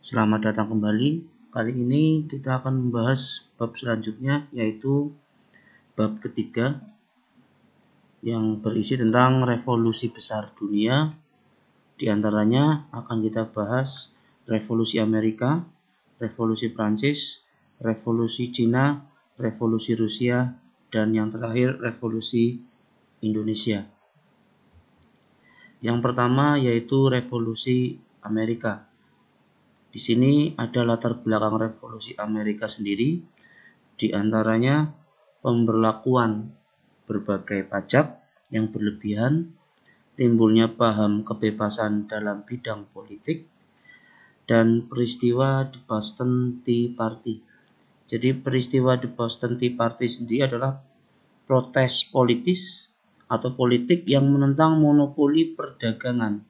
Selamat datang kembali. Kali ini kita akan membahas bab selanjutnya, yaitu bab ketiga yang berisi tentang revolusi besar dunia. Di antaranya akan kita bahas revolusi Amerika, revolusi Prancis, revolusi Cina, revolusi Rusia, dan yang terakhir revolusi Indonesia. Yang pertama yaitu revolusi Amerika. Di sini ada latar belakang revolusi Amerika sendiri, di antaranya pemberlakuan berbagai pajak yang berlebihan, timbulnya paham kebebasan dalam bidang politik, dan peristiwa The Boston Tea Party. Jadi peristiwa The Boston Tea Party sendiri adalah protes politis atau politik yang menentang monopoli perdagangan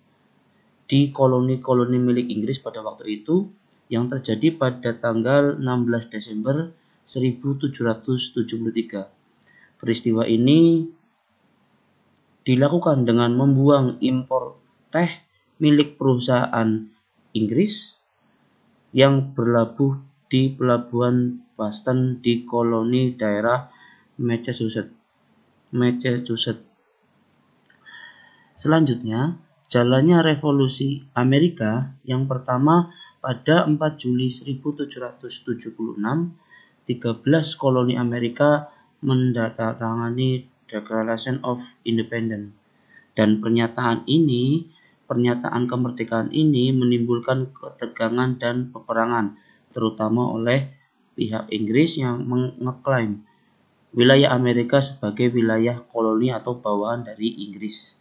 di koloni-koloni milik Inggris pada waktu itu yang terjadi pada tanggal 16 Desember 1773. Peristiwa ini dilakukan dengan membuang impor teh milik perusahaan Inggris yang berlabuh di pelabuhan Boston di koloni daerah Massachusetts. Selanjutnya, jalannya revolusi Amerika yang pertama pada 4 Juli 1776, 13 koloni Amerika menandatangani Declaration of Independence. Dan pernyataan kemerdekaan ini menimbulkan ketegangan dan peperangan, terutama oleh pihak Inggris yang mengeklaim wilayah Amerika sebagai wilayah koloni atau bawahan dari Inggris.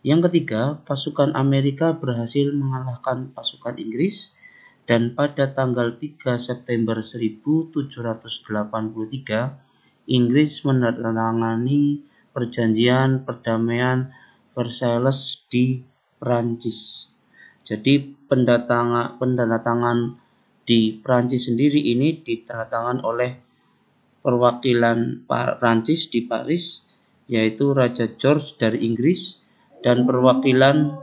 Yang ketiga, pasukan Amerika berhasil mengalahkan pasukan Inggris dan pada tanggal 3 September 1783, Inggris menandatangani perjanjian perdamaian Versailles di Prancis. Jadi pendatangan di Prancis sendiri ini ditandatangani oleh perwakilan Prancis di Paris, yaitu Raja George dari Inggris, dan perwakilan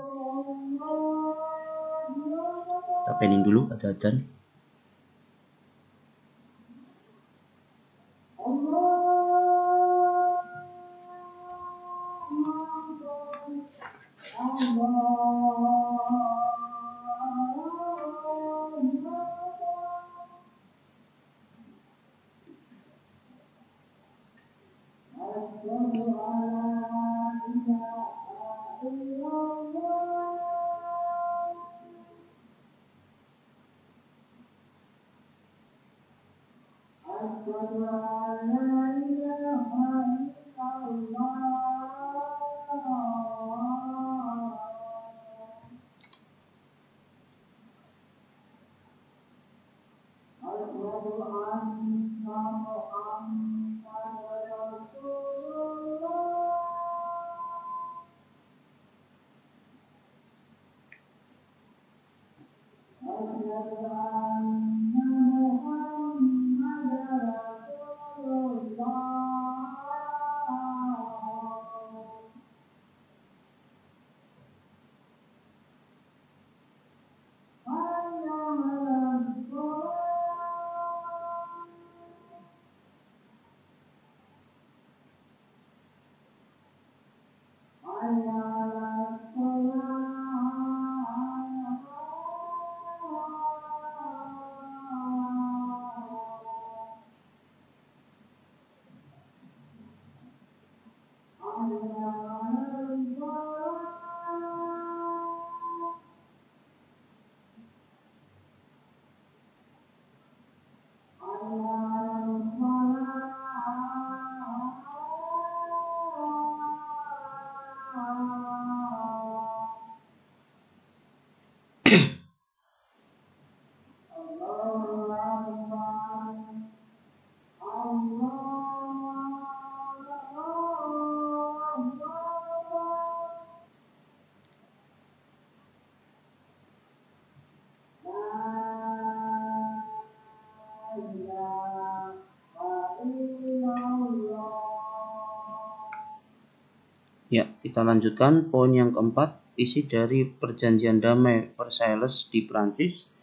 Ya, kita lanjutkan poin yang keempat, isi dari perjanjian damai Versailles di Prancis,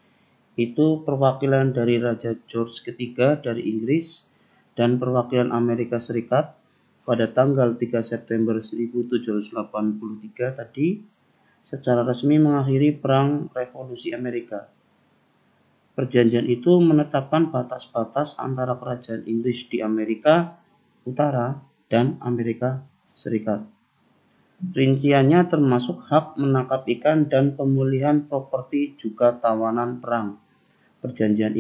itu perwakilan dari Raja George III dari Inggris dan perwakilan Amerika Serikat pada tanggal 3 September 1783 tadi secara resmi mengakhiri Perang Revolusi Amerika. Perjanjian itu menetapkan batas-batas antara kerajaan Inggris di Amerika Utara dan Amerika Serikat. Rinciannya termasuk hak menangkap ikan dan pemulihan properti juga tawanan perang. Perjanjian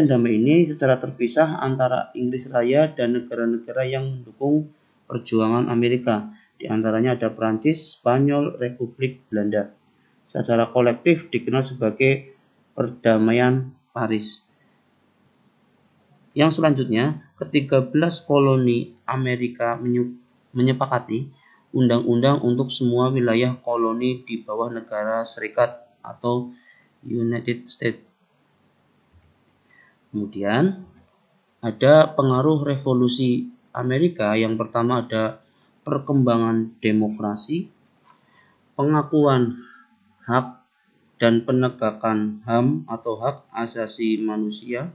damai ini secara terpisah antara Inggris Raya dan negara-negara yang mendukung perjuangan Amerika. Di antaranya ada Prancis, Spanyol, Republik Belanda. Secara kolektif dikenal sebagai Perdamaian Paris. Yang selanjutnya, ke-13 koloni Amerika menyepakati undang-undang untuk semua wilayah koloni di bawah negara Serikat atau United States. Kemudian ada pengaruh revolusi Amerika. Yang pertama ada perkembangan demokrasi, pengakuan hak dan penegakan HAM atau hak asasi manusia,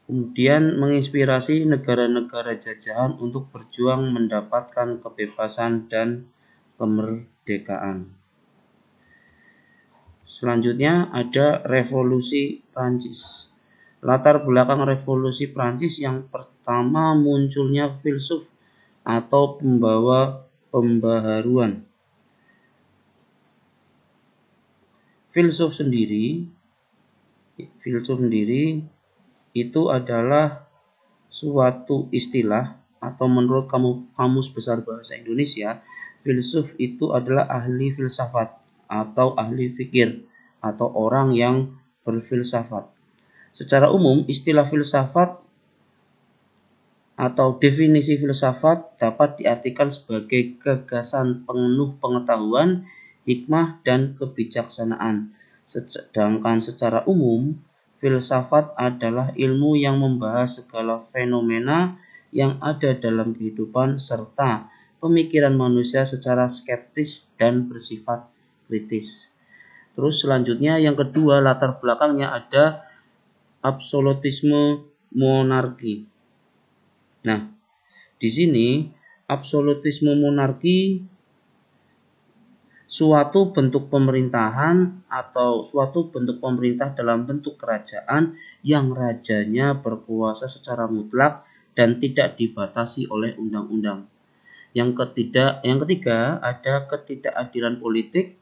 kemudian menginspirasi negara-negara jajahan untuk berjuang mendapatkan kebebasan dan kemerdekaan. Selanjutnya ada revolusi Prancis. Latar belakang revolusi Prancis, yang pertama munculnya filsuf atau pembawa pembaharuan. Filsuf sendiri itu adalah suatu istilah, atau menurut Kamus Besar Bahasa Indonesia, filsuf itu adalah ahli filsafat atau ahli fikir atau orang yang berfilsafat. Secara umum, istilah filsafat atau definisi filsafat dapat diartikan sebagai gagasan penuh pengetahuan, hikmah, dan kebijaksanaan. Sedangkan secara umum, filsafat adalah ilmu yang membahas segala fenomena yang ada dalam kehidupan serta pemikiran manusia secara skeptis dan bersifat kritis. Terus selanjutnya yang kedua, latar belakangnya ada absolutisme monarki. Nah, di sini absolutisme monarki suatu bentuk pemerintahan atau suatu bentuk pemerintah dalam bentuk kerajaan yang rajanya berkuasa secara mutlak dan tidak dibatasi oleh undang-undang. Yang ketiga ada ketidakadilan politik.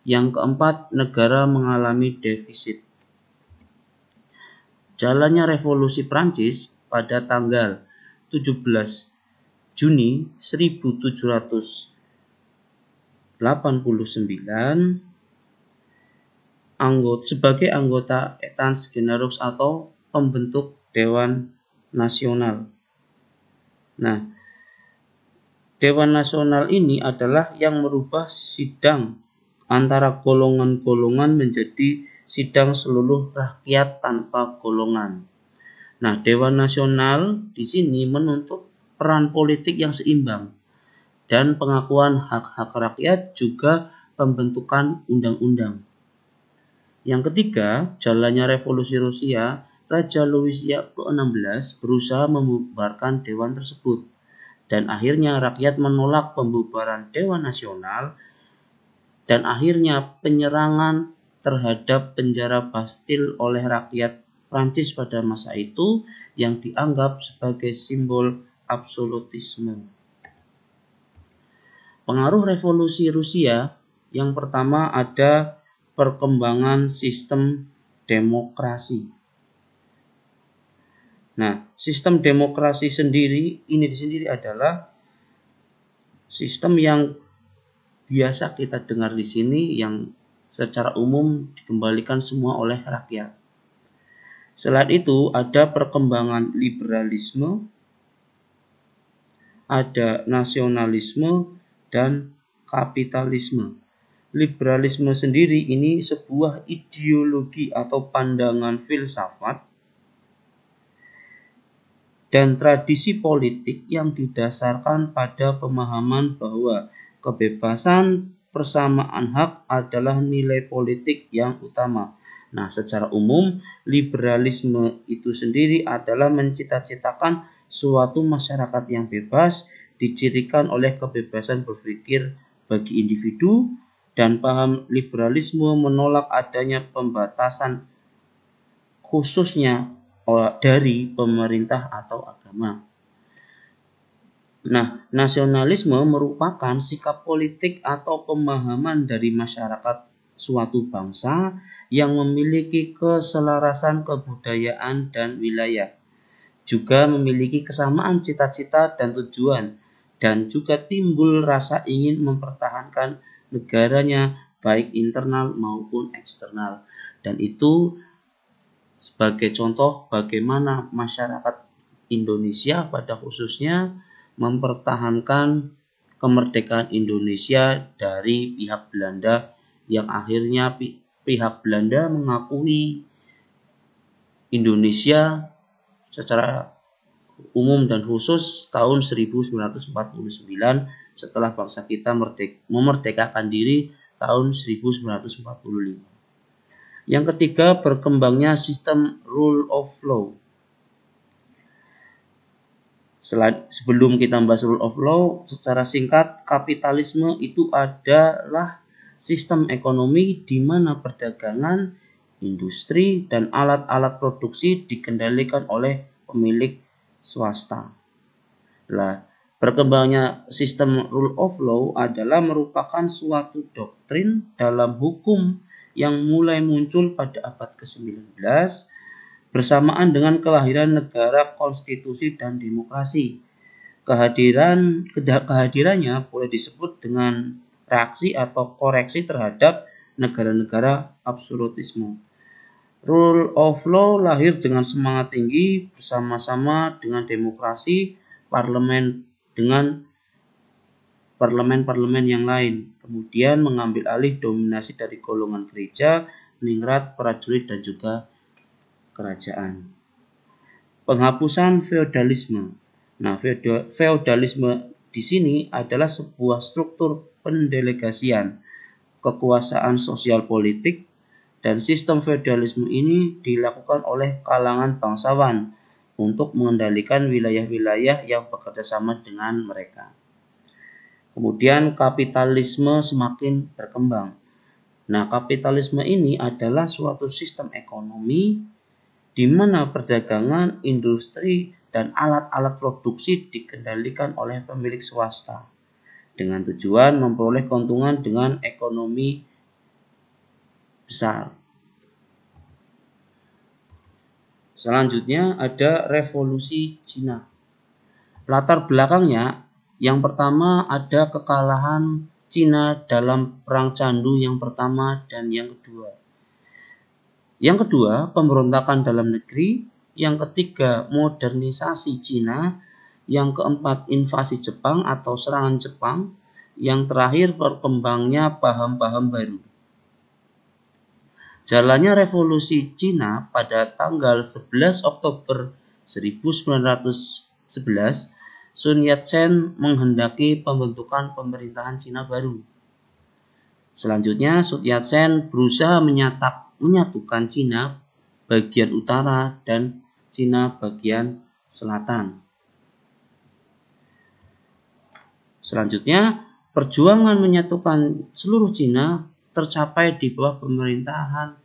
Yang keempat, negara mengalami defisit. Jalannya revolusi Prancis pada tanggal 17 Juni 1789 sebagai anggota États Généraux atau pembentuk Dewan Nasional. Nah, Dewan Nasional ini adalah yang merubah sidang antara golongan-golongan menjadi sidang seluruh rakyat tanpa golongan. Nah, Dewan Nasional di sini menuntut peran politik yang seimbang dan pengakuan hak-hak rakyat, juga pembentukan undang-undang. Yang ketiga, jalannya revolusi Rusia. Raja Louis XVI berusaha membubarkan dewan tersebut, dan akhirnya rakyat menolak pembubaran Dewan Nasional, dan akhirnya penyerangan terhadap penjara Bastille oleh rakyat Prancis pada masa itu yang dianggap sebagai simbol absolutisme. Pengaruh revolusi Rusia, yang pertama ada perkembangan sistem demokrasi. Nah, sistem demokrasi sendiri adalah sistem yang biasa kita dengar di sini, yang secara umum dikembalikan semua oleh rakyat. Selain itu ada perkembangan liberalisme, ada nasionalisme, dan kapitalisme. Liberalisme sendiri ini sebuah ideologi atau pandangan filsafat dan tradisi politik yang didasarkan pada pemahaman bahwa Kebebasan persamaan hak adalah nilai politik yang utama. Nah, secara umum, liberalisme itu sendiri adalah mencita-citakan suatu masyarakat yang bebas, dicirikan oleh kebebasan berpikir bagi individu, dan paham liberalisme menolak adanya pembatasan khususnya dari pemerintah atau agama. Nah, nasionalisme merupakan sikap politik atau pemahaman dari masyarakat suatu bangsa yang memiliki keselarasan kebudayaan dan wilayah, juga memiliki kesamaan cita-cita dan tujuan, dan juga timbul rasa ingin mempertahankan negaranya baik internal maupun eksternal. Dan itu sebagai contoh bagaimana masyarakat Indonesia pada khususnya mempertahankan kemerdekaan Indonesia dari pihak Belanda, yang akhirnya pihak Belanda mengakui Indonesia secara umum dan khusus tahun 1949 setelah bangsa kita memerdekakan diri tahun 1945. Yang ketiga, berkembangnya sistem rule of law. Sebelum kita membahas rule of law, secara singkat, kapitalisme itu adalah sistem ekonomi di mana perdagangan, industri, dan alat-alat produksi dikendalikan oleh pemilik swasta. Nah, berkembangnya sistem rule of law adalah merupakan suatu doktrin dalam hukum yang mulai muncul pada abad ke-19 bersamaan dengan kelahiran negara konstitusi dan demokrasi. Kehadirannya boleh disebut dengan reaksi atau koreksi terhadap negara-negara absolutisme. Rule of law lahir dengan semangat tinggi bersama-sama dengan demokrasi dengan parlemen-parlemen yang lain, kemudian mengambil alih dominasi dari golongan gereja, ningrat, prajurit, dan juga kerajaan. Penghapusan feodalisme. Nah, feodalisme di sini adalah sebuah struktur pendelegasian kekuasaan sosial politik, dan sistem feodalisme ini dilakukan oleh kalangan bangsawan untuk mengendalikan wilayah-wilayah yang bekerja sama dengan mereka. Kemudian kapitalisme semakin berkembang. Nah, kapitalisme ini adalah suatu sistem ekonomi di mana perdagangan, industri, dan alat-alat produksi dikendalikan oleh pemilik swasta dengan tujuan memperoleh keuntungan dengan ekonomi besar. Selanjutnya ada revolusi Cina. Latar belakangnya, yang pertama ada kekalahan Cina dalam perang candu yang pertama dan yang kedua. Yang kedua, pemberontakan dalam negeri. Yang ketiga, modernisasi Cina. Yang keempat, invasi Jepang atau serangan Jepang. Yang terakhir, berkembangnya paham-paham baru. Jalannya revolusi Cina pada tanggal 11 Oktober 1911, Sun Yat-sen menghendaki pembentukan pemerintahan Cina baru. Selanjutnya, Sun Yat-sen berusaha menyatukan Cina bagian utara dan Cina bagian selatan. Selanjutnya, perjuangan menyatukan seluruh Cina tercapai di bawah pemerintahan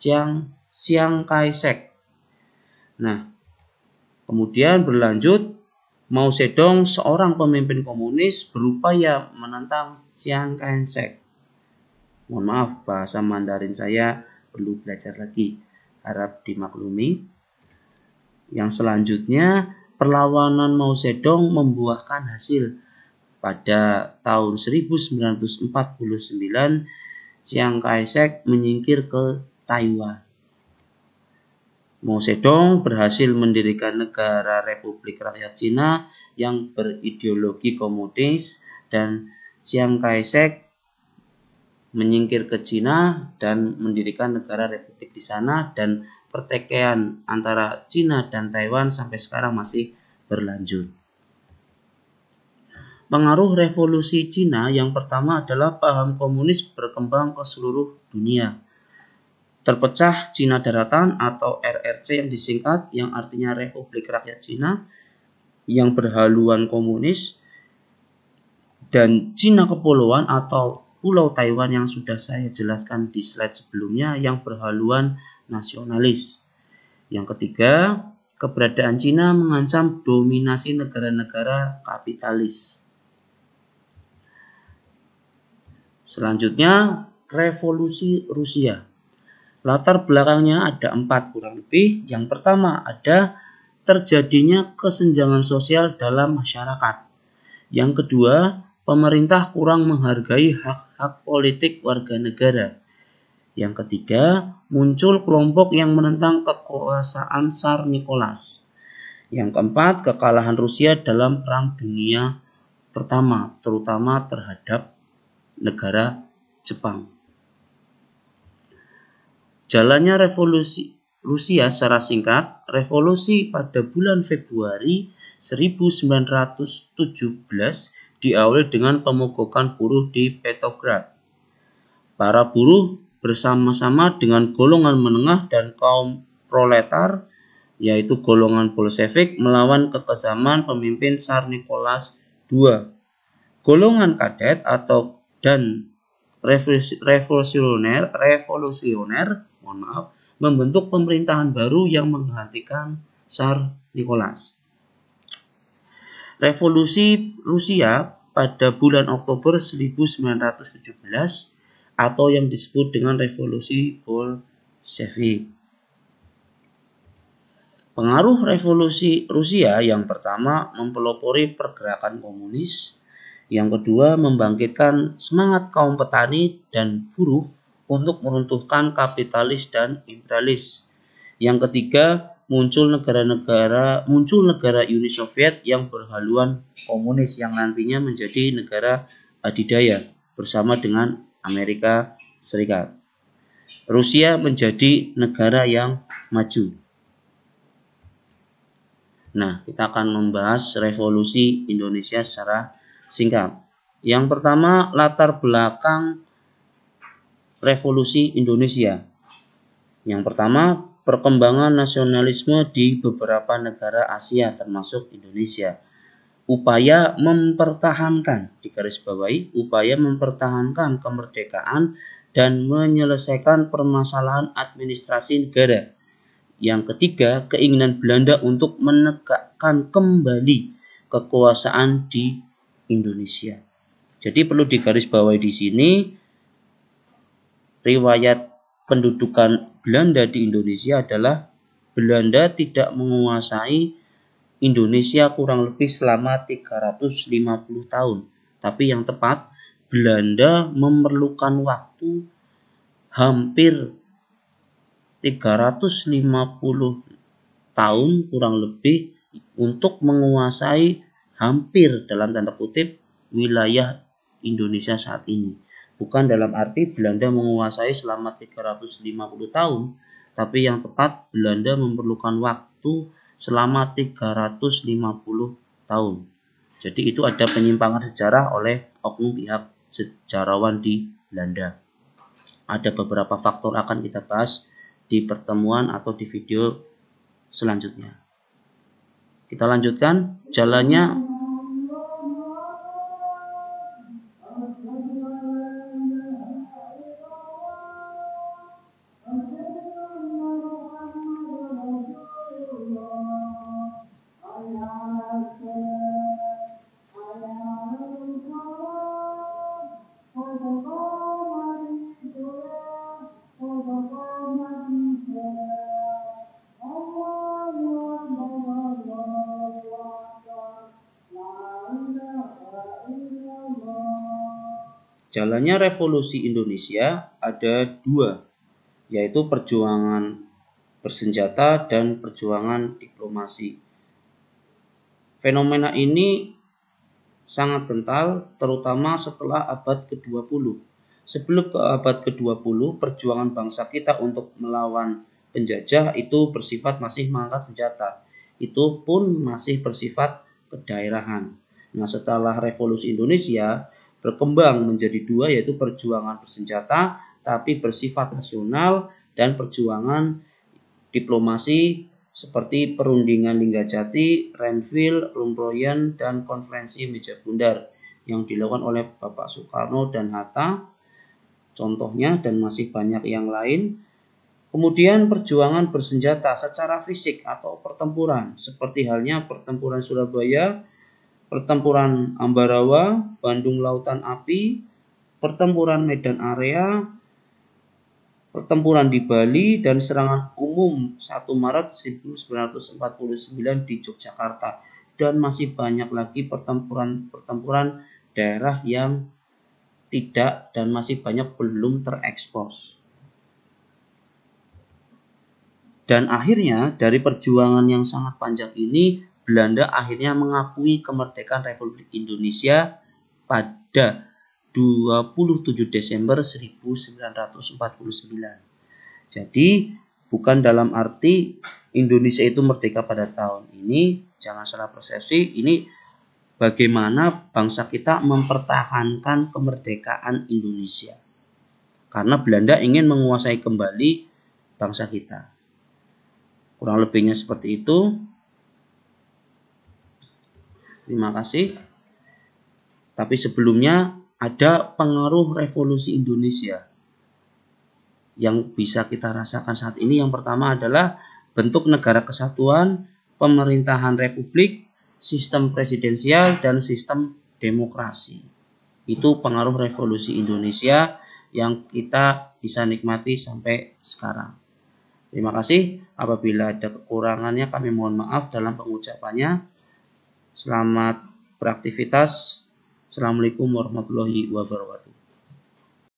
Chiang Kai-shek. Nah, kemudian berlanjut, Mao Zedong, seorang pemimpin komunis, berupaya menentang Chiang Kai-shek. Mohon maaf, bahasa Mandarin saya perlu belajar lagi, harap dimaklumi. Yang selanjutnya, perlawanan Mao Zedong membuahkan hasil. Pada tahun 1949, Chiang Kai-shek menyingkir ke Taiwan. Mao Zedong berhasil mendirikan negara Republik Rakyat Cina yang berideologi komunis, dan Chiang Kai-shek menyingkir ke Cina dan mendirikan negara republik di sana, dan pertikaian antara Cina dan Taiwan sampai sekarang masih berlanjut. Pengaruh revolusi Cina yang pertama adalah paham komunis berkembang ke seluruh dunia. Terpecah Cina Daratan atau RRC yang disingkat, yang artinya Republik Rakyat Cina, yang berhaluan komunis, dan Cina Kepulauan atau Pulau Taiwan yang sudah saya jelaskan di slide sebelumnya yang berhaluan nasionalis. Yang ketiga, keberadaan Cina mengancam dominasi negara-negara kapitalis. Selanjutnya, revolusi Rusia. Latar belakangnya ada 4 kurang lebih. Yang pertama ada terjadinya kesenjangan sosial dalam masyarakat. Yang kedua, pemerintah kurang menghargai hak-hak politik warga negara. Yang ketiga, muncul kelompok yang menentang kekuasaan Tsar Nicholas. Yang keempat, kekalahan Rusia dalam Perang Dunia Pertama, terutama terhadap negara Jepang. Jalannya revolusi Rusia secara singkat, revolusi pada bulan Februari 1917 diawali dengan pemogokan buruh di Petrograd. Para buruh bersama-sama dengan golongan menengah dan kaum proletar, yaitu golongan Bolshevik, melawan kekejaman pemimpin Tsar Nicholas II. Golongan kadet dan revolusioner membentuk pemerintahan baru yang menggantikan Tsar Nicholas. Revolusi Rusia pada bulan Oktober 1917 atau yang disebut dengan revolusi Bolshevik. Pengaruh revolusi Rusia yang pertama mempelopori pergerakan komunis, yang kedua membangkitkan semangat kaum petani dan buruh untuk meruntuhkan kapitalis dan imperialis. Yang ketiga, muncul negara Uni Soviet yang berhaluan komunis yang nantinya menjadi negara adidaya bersama dengan Amerika Serikat. Rusia menjadi negara yang maju. Nah, kita akan membahas revolusi Indonesia secara singkat. Yang pertama, latar belakang revolusi Indonesia. Yang pertama, perkembangan nasionalisme di beberapa negara Asia termasuk Indonesia. Upaya mempertahankan kemerdekaan dan menyelesaikan permasalahan administrasi negara. Yang ketiga, keinginan Belanda untuk menegakkan kembali kekuasaan di Indonesia. Jadi perlu digarisbawahi di sini, riwayat pendudukan Belanda di Indonesia adalah Belanda tidak menguasai Indonesia kurang lebih selama 350 tahun. Tapi yang tepat, Belanda memerlukan waktu hampir 350 tahun kurang lebih untuk menguasai hampir dalam tanda kutip wilayah Indonesia saat ini. Bukan dalam arti Belanda menguasai selama 350 tahun, tapi yang tepat Belanda memerlukan waktu selama 350 tahun. Jadi itu ada penyimpangan sejarah oleh oknum pihak sejarawan di Belanda. Ada beberapa faktor akan kita bahas di pertemuan atau di video selanjutnya. Kita lanjutkan jalannya Jalannya revolusi Indonesia ada 2, yaitu perjuangan bersenjata dan perjuangan diplomasi. Fenomena ini sangat kental, terutama setelah abad ke-20. Sebelum ke abad ke-20, perjuangan bangsa kita untuk melawan penjajah itu bersifat masih mengangkat senjata. Itu pun masih bersifat kedaerahan. Nah, setelah Revolusi Indonesia berkembang menjadi dua, yaitu perjuangan bersenjata tapi bersifat nasional dan perjuangan diplomasi seperti Perundingan Linggajati, Renville, Rumroyen, dan Konferensi Meja Bundar yang dilakukan oleh Bapak Soekarno dan Hatta, contohnya, dan masih banyak yang lain. Kemudian perjuangan bersenjata secara fisik atau pertempuran, seperti halnya pertempuran Surabaya, pertempuran Ambarawa, Bandung Lautan Api, pertempuran Medan Area, pertempuran di Bali, dan serangan umum 1 Maret 1949 di Yogyakarta. Dan masih banyak lagi pertempuran-pertempuran daerah yang tidak dan masih banyak belum terekspos. Dan akhirnya dari perjuangan yang sangat panjang ini, Belanda akhirnya mengakui kemerdekaan Republik Indonesia pada 27 Desember 1949. Jadi bukan dalam arti Indonesia itu merdeka pada tahun ini, jangan salah persepsi, ini bagaimana bangsa kita mempertahankan kemerdekaan Indonesia. Karena Belanda ingin menguasai kembali bangsa kita. Kurang lebihnya seperti itu. Terima kasih. Tapi sebelumnya ada pengaruh revolusi Indonesia yang bisa kita rasakan saat ini. Yang pertama adalah bentuk negara kesatuan, pemerintahan republik, sistem presidensial, dan sistem demokrasi. Itu pengaruh revolusi Indonesia yang kita bisa nikmati sampai sekarang. Terima kasih. Apabila ada kekurangannya kami mohon maaf dalam pengucapannya. Selamat beraktivitas. Assalamualaikum warahmatullahi wabarakatuh.